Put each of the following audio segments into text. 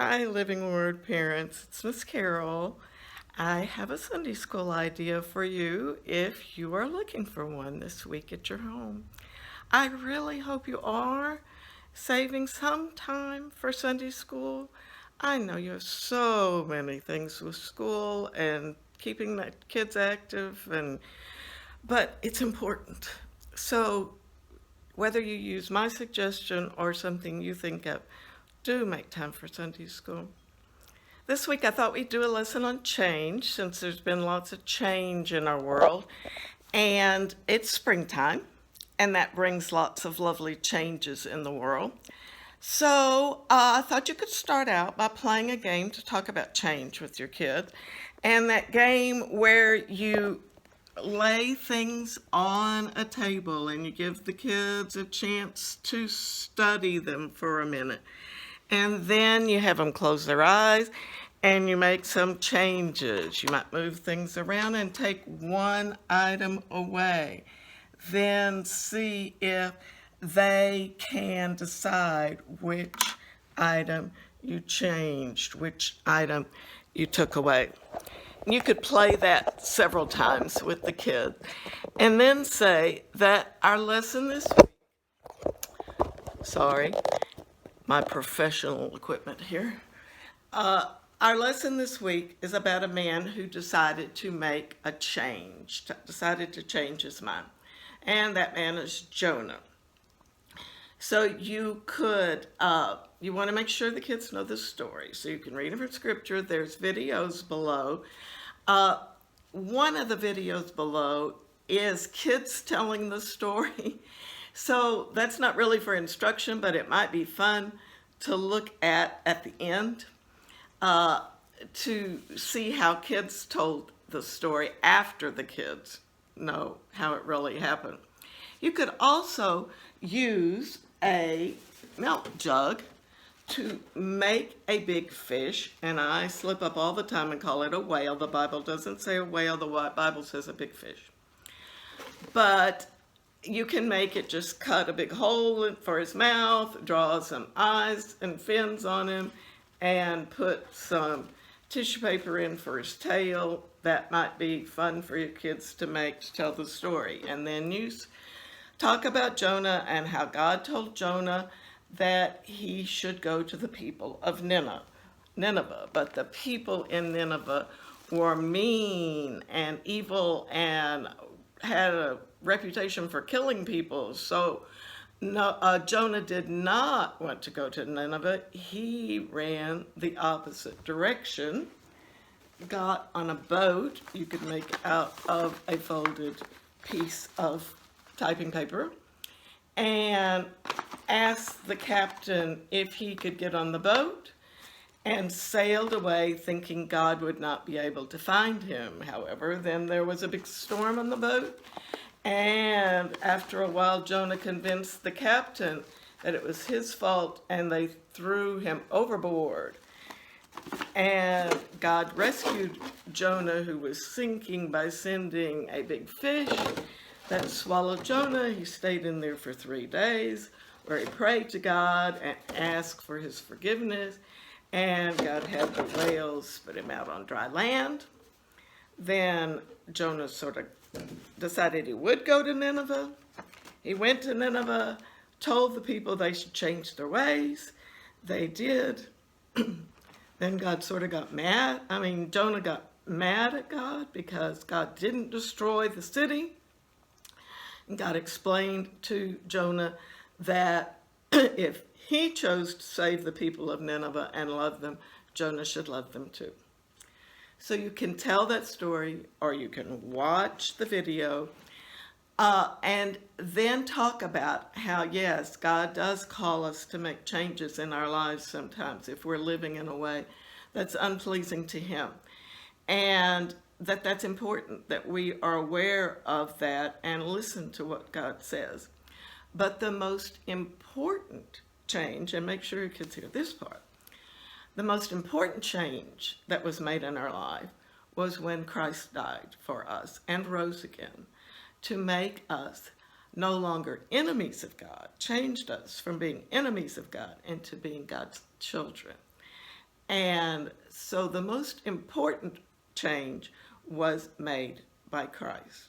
Hi, Living Word parents. It's Miss Carol. I have a Sunday school idea for you if you are looking for one this week at your home. I really hope you are saving some time for Sunday school. I know you have so many things with school and keeping the kids active but it's important. So whether you use my suggestion or something you think of, do make time for Sunday school. This week I thought we'd do a lesson on change since there's been lots of change in our world. And it's springtime, and that brings lots of lovely changes in the world. So I thought you could start out by playing a game to talk about change with your kids. And that game where you lay things on a table and you give the kids a chance to study them for a minute. And then you have them close their eyes and you make some changes. You might move things around and take one item away. Then see if they can decide which item you changed, which item you took away. You could play that several times with the kids and then say that our lesson this week, sorry, my professional equipment here. Our lesson this week is about a man who decided to make a change, decided to change his mind. And that man is Jonah. So you could, you want to make sure the kids know the story. So you can read it from scripture. There's videos below. One of the videos below is kids telling the story. So that's not really for instruction, but it might be fun to look at the end to see how kids told the story after the kids know how it really happened. You could also use a milk jug to make a big fish, and I slip up all the time and call it a whale. The Bible doesn't say a whale, the Bible says a big fish. But you can make it, just cut a big hole for his mouth, draw some eyes and fins on him, and put some tissue paper in for his tail. That might be fun for your kids to make to tell the story. And then you talk about Jonah and how God told Jonah that he should go to the people of Nineveh. But the people in Nineveh were mean and evil and had a reputation for killing people. So Jonah did not want to go to Nineveh. He ran the opposite direction, got on a boat you could make out of a folded piece of typing paper, and asked the captain if he could get on the boat, and sailed away thinking God would not be able to find him. However, then there was a big storm on the boat, and after a while Jonah convinced the captain that it was his fault, and they threw him overboard. And God rescued Jonah, who was sinking, by sending a big fish that swallowed Jonah. He stayed in there for 3 days, where he prayed to God and asked for his forgiveness. And God had the whales spit him out on dry land. Then Jonah sort of decided he would go to Nineveh. He went to Nineveh, told the people they should change their ways. They did. Then God sort of got mad. Jonah got mad at God because God didn't destroy the city. And God explained to Jonah that if he chose to save the people of Nineveh and love them, Jonah should love them too. So you can tell that story, or you can watch the video, and then talk about how, yes, God does call us to make changes in our lives sometimes if we're living in a way that's unpleasing to Him. And that's important, that we are aware of that and listen to what God says. But the most important change, and make sure your kids hear this part, the most important change that was made in our life was when Christ died for us and rose again to make us no longer enemies of God, changed us from being enemies of God into being God's children. And so the most important change was made by Christ.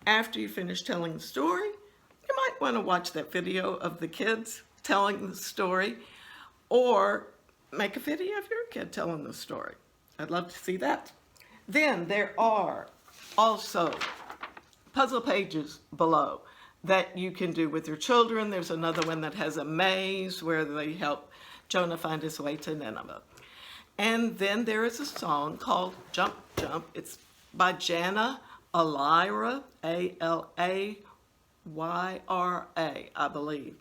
After you finish telling the story, you might want to watch that video of the kids telling the story, or make a video of your kid telling the story. I'd love to see that. Then there are also puzzle pages below that you can do with your children. There's another one that has a maze where they help Jonah find his way to Nineveh. And then there is a song called Jump, Jump. It's by Jana Alyra, Alayra, I believe,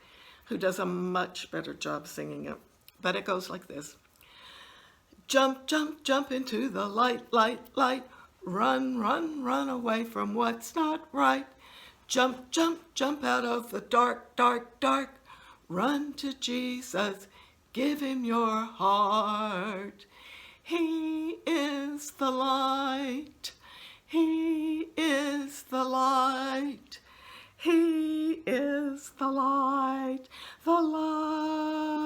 who does a much better job singing it. But it goes like this. Jump, jump, jump into the light, light, light. Run, run, run away from what's not right. Jump, jump, jump out of the dark, dark, dark. Run to Jesus, give him your heart. He is the light. He is the light. He is the light, the light.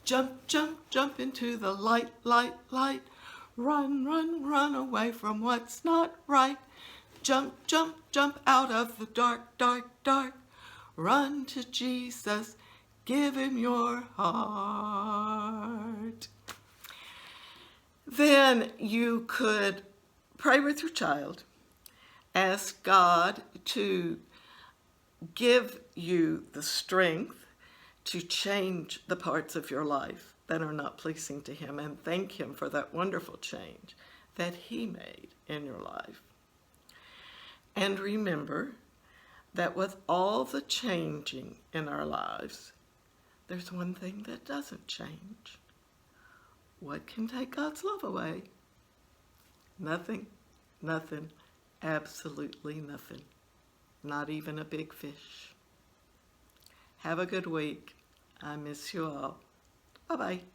Jump, jump, jump into the light, light, light. Run, run, run away from what's not right. Jump, jump, jump out of the dark, dark, dark. Run to Jesus, give him your heart. Then you could pray with your child. Ask God to give you the strength to change the parts of your life that are not pleasing to him, and thank him for that wonderful change that he made in your life. And remember that with all the changing in our lives, there's one thing that doesn't change. What can take God's love away? Nothing, nothing. Absolutely nothing. Not even a big fish. Have a good week. I miss you all. Bye-bye.